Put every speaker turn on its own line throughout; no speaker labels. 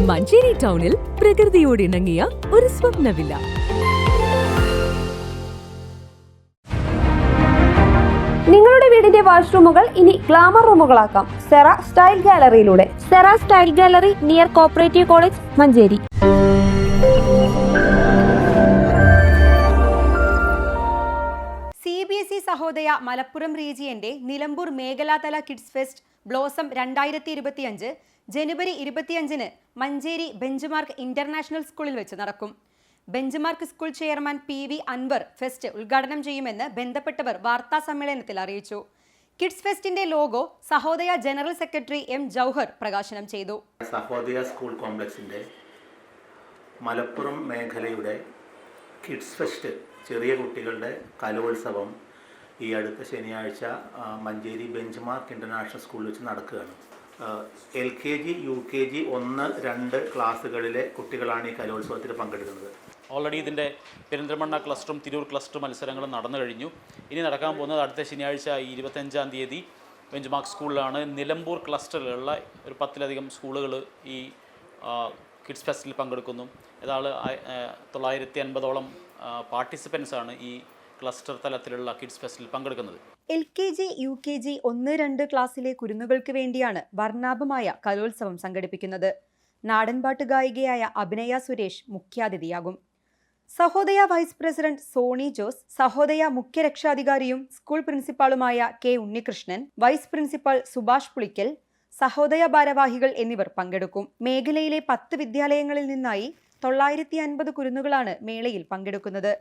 മഞ്ചേരി ടൗണിൽ പ്രകൃതിയോട് ഇണങ്ങിയ ഒരു സ്വപ്ന വില്ല.
നിങ്ങളുടെ വീടിന്റെ വാഷ്റൂമുകൾ ഇനി ഗ്ലാമർ റൂമുകളാക്കാം സെറ സ്റ്റൈൽ ഗാലറിയിലൂടെ. Sera style gallery near cooperative college, Manjeri.
CBSE Sahodaya Malappuram റീജിയന്റെ നിലമ്പൂർ മേഖലാതല കിഡ്സ് ഫെസ്റ്റ് ബ്ലോസം 2025 ജനുവരി 25 മഞ്ചേരി ബെഞ്ച്മാർക്ക് ഇന്റർനാഷണൽ സ്കൂളിൽ വെച്ച് നടക്കും. Benchmark school chairman PV Anvar fest ഉദ്ഘാടനം ചെയ്യുമെന്ന് ബന്ധപ്പെട്ടവർ വാർത്താ സമ്മേളനത്തിൽ അറിയിച്ചു. കിഡ്സ് ഫെസ്റ്റിന്റെ logo Sahodaya general secretary M Jouhar പ്രകാശനം ചെയ്തു.
സഹോദയ സ്കൂൾ കോംപ്ലക്സിന്റെ മലപ്പുറം മേഖലയുടെ കിഡ്സ് ഫെസ്റ്റ്, ചെറിയ കുട്ടികളുടെ കലോത്സവം ഈ അടുത്ത ശനിയാഴ്ച മഞ്ചേരി ബെഞ്ച്മാർക്ക് ഇന്റർനാഷണൽ സ്കൂളിൽ വെച്ച് നടക്കുകയാണ്. LKG, UKG 1, 2 ക്ലാസ്സുകളിലെ കുട്ടികളാണ് ഈ കലോത്സവത്തിൽ പങ്കെടുക്കുന്നത്.
ഓൾറെഡി ഇതിൻ്റെ പെരിന്തൽമണ്ണ ക്ലസ്റ്ററും തിരൂർ ക്ലസ്റ്റർ മത്സരങ്ങളും നടന്നു കഴിഞ്ഞു. ഇനി നടക്കാൻ പോകുന്നത് അടുത്ത ശനിയാഴ്ച 25-ം തീയതി ബെഞ്ച്മാർക്ക് സ്കൂളിലാണ്. നിലമ്പൂർ ക്ലസ്റ്ററിലുള്ള ഒരു 10-ലധികം സ്കൂളുകൾ ഈ കിഡ്സ് ഫെസ്റ്റിൽ പങ്കെടുക്കുന്നു. ഏതാണ്ട് 950ഓളം പാർട്ടിസിപ്പൻസാണ് ഈ ക്ലസ്റ്റർ തലത്തിലുള്ള കിഡ്സ് ഫെസ്റ്റിൽ പങ്കെടുക്കുന്നത്.
LKG, UKG 1, 2 ക്ലാസ്സിലെ കുരുന്നുകൾക്ക് വേണ്ടിയാണ് വർണ്ണാഭമായ കലോത്സവം സംഘടിപ്പിക്കുന്നത്. നാടൻപാട്ട് ഗായികയായ അഭിനയ സുരേഷ് മുഖ്യാതിഥിയാകും. സഹോദയ വൈസ് പ്രസിഡന്റ് സോണി ജോസ്, സഹോദയ മുഖ്യ രക്ഷാധികാരിയും സ്കൂൾ പ്രിൻസിപ്പാളുമായ K Unnikrishnan, vice principal Subhash Pulikkal, Sahodaya ഭാരവാഹികൾ എന്നിവർ പങ്കെടുക്കും. മേഖലയിലെ 10 വിദ്യാലയങ്ങളിൽ നിന്നായി 950 കുരുന്നുകളാണ് മേളയിൽ പങ്കെടുക്കുന്നത്.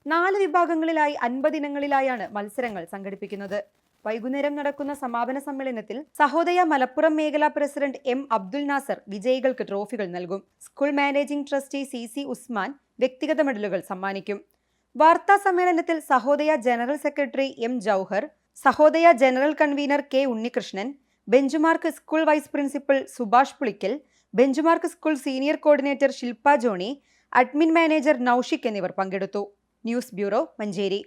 4 വിഭാഗങ്ങളിലായി 50 ഇനങ്ങളിലായാണ് മത്സരങ്ങൾ സംഘടിപ്പിക്കുന്നത്. വൈകുന്നേരം നടക്കുന്ന സമാപന സമ്മേളനത്തിൽ സഹോദയ മലപ്പുറം മേഖലാ പ്രസിഡന്റ് M അബ്ദുൽ നാസർ വിജയികൾക്ക് ട്രോഫികൾ നൽകും. School managing trustee CC Usman വ്യക്തിഗത മെഡലുകൾ സമ്മാനിക്കും. വാർത്താ സമ്മേളനത്തിൽ Sahodaya general secretary M Jouhar, Sahodaya general convener K Unnikrishnan, benchmark school vice principal Subhash Pulikkal, benchmark school senior coordinator Shilpa Johnny, admin manager Naushik എന്നിവർ പങ്കെടുത്തു. News bureau, Manjeri.